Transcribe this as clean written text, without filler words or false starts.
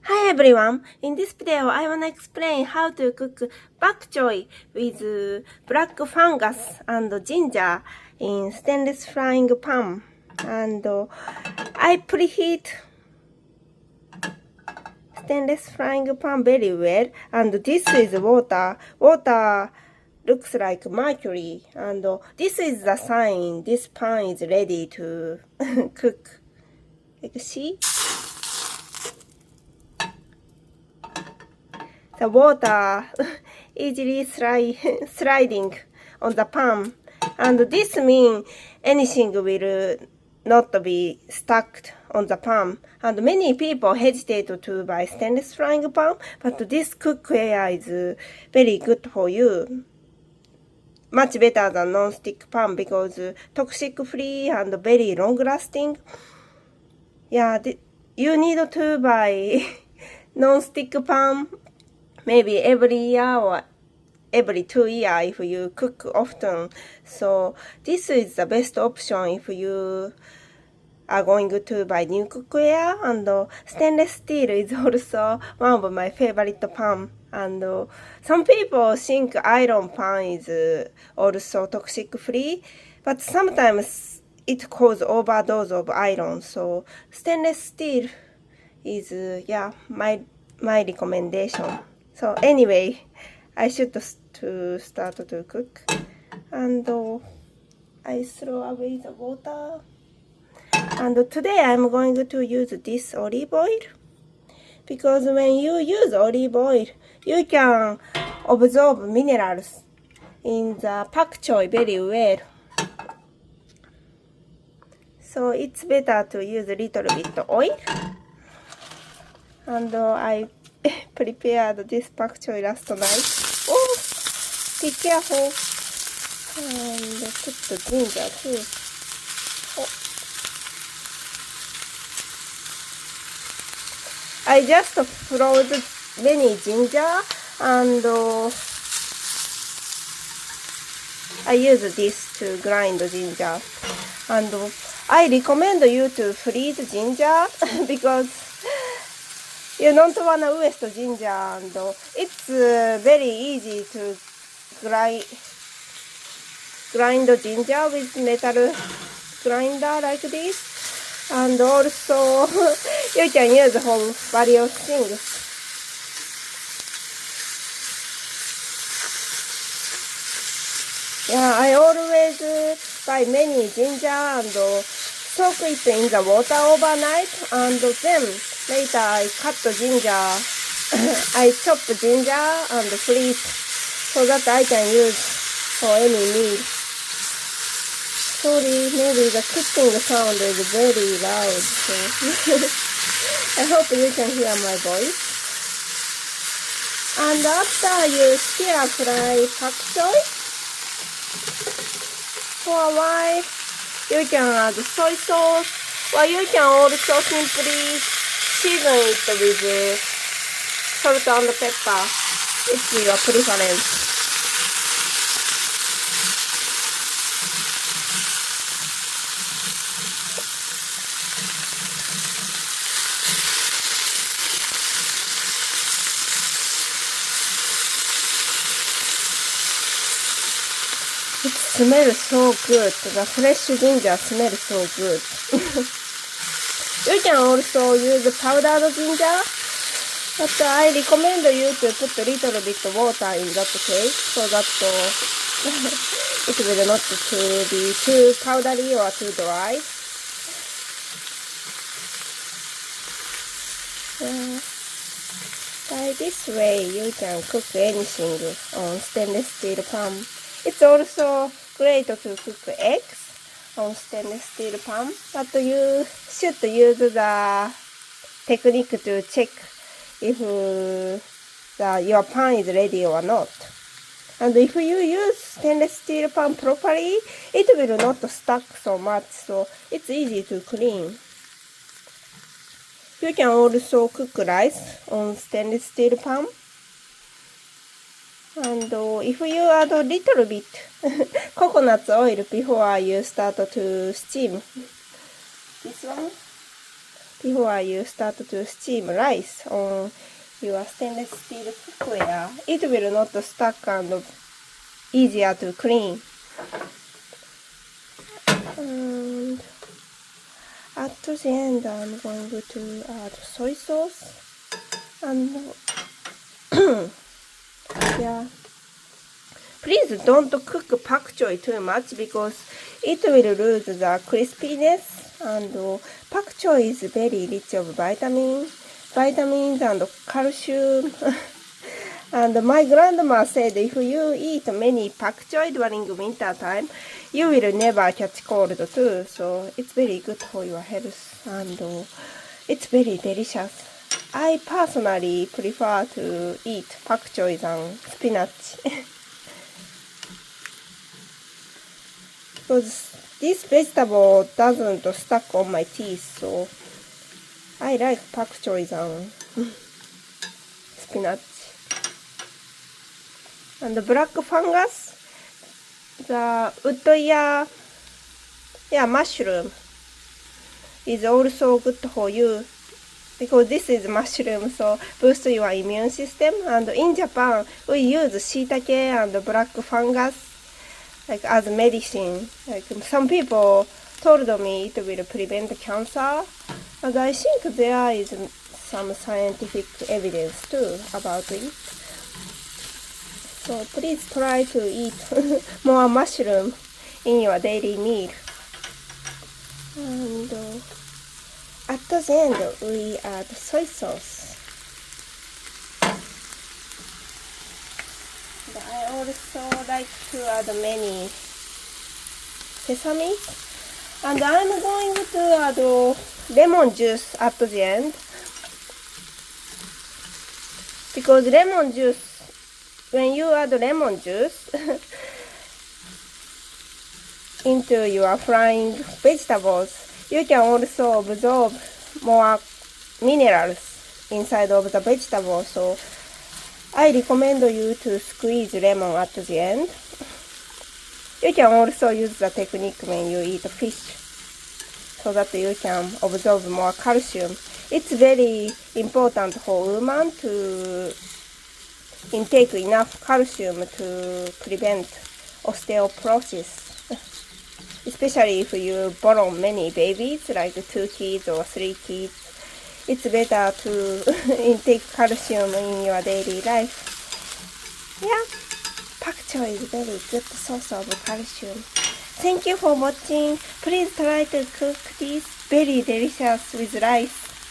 Hi everyone! In this video, I wanna explain how to cook bok choy with black fungus and ginger in stainless frying pan. And I preheat stainless frying pan very well. And this is water. Water looks like mercury. And this is the sign this pan is ready to cook. Like see? The water easily sliding on the pan, and this means anything will not be stuck on the pan. And many people hesitate to buy stainless frying pan, but this cookware is very good for you. Much better than non-stick pan because toxic free and very long lasting. Yeah, you need to buy non-stick pan. Maybe every year or every 2 years if you cook often. So this is the best option if you are going to buy new cookware. And stainless steel is also one of my favorite pan. And some people think iron pan is also toxic free, but sometimes it causes overdose of iron. So stainless steel is my recommendation. So anyway, I should start to cook, and I throw away the water. And today I'm going to use this olive oil, because when you use olive oil, you can absorb minerals in the pak choy very well. So it's better to use a little bit oil. And I prepared this pak choy last night. Oh, be careful. And put the ginger too. Oh. I just froze many ginger, and I use this to grind ginger. And I recommend you to freeze ginger because you don't want to waste ginger, and it's very easy to grind ginger with metal grinder like this. And also you can use for various things. Yeah, I always buy many ginger and soak it in the water overnight, and then later I cut the ginger. I chop the ginger and freeze so that I can use for any meal. Sorry, maybe the cooking sound is very loud, so I hope you can hear my voice. And after you stir fry pak choy for a while, you can add soy sauce, or you can also simply season it with salt and pepper. It's your preference. It smells so good. The fresh ginger smells so good. You can also use powdered ginger, but I recommend you to put a little bit of water in that case so that it will not be too powdery or too dry. By this way, you can cook anything on stainless steel pan. It's also great to cook eggs on stainless steel pan, but you should use the technique to check if your pan is ready or not. And if you use stainless steel pan properly, it will not stuck so much, so it's easy to clean. You can also cook rice on stainless steel pan. And if you add a little bit coconut oil before you start to steam this one, before you start to steam rice on your stainless steel cookware. It will not stuck and easier to clean. And at the end, I'm going to add soy sauce and yeah. Please don't cook pak choy too much because it will lose the crispiness, and pak choy is very rich of vitamins and calcium. And my grandma said if you eat many pak choy during winter time, you will never catch cold too. So it's very good for your health, and it's very delicious. I personally prefer to eat pak choy than spinach. Because this vegetable doesn't stuck on my teeth, so I like pak choy than spinach. And the black fungus, the wood ear, mushroom is also good for you because this is mushroom, so boost your immune system. And in Japan, we use shiitake and black fungus like as medicine. Like some people told me it will prevent cancer, and I think there is some scientific evidence too about it. So please try to eat more mushroom in your daily meal. And at the end, we add soy sauce. And I also like to add many sesame. And I'm going to add lemon juice at the end. Because lemon juice, when you add lemon juice into your frying vegetables, you can also absorb more minerals inside of the vegetable. So I recommend you to squeeze lemon at the end. You can also use the technique when you eat fish so that you can absorb more calcium. It's very important for women to intake enough calcium to prevent osteoporosis. Especially if you born many babies, like 2 kids or 3 kids, it's better to intake calcium in your daily life. Yeah, pak choy is very good source of calcium. Thank you for watching. Please try to cook this very delicious with rice.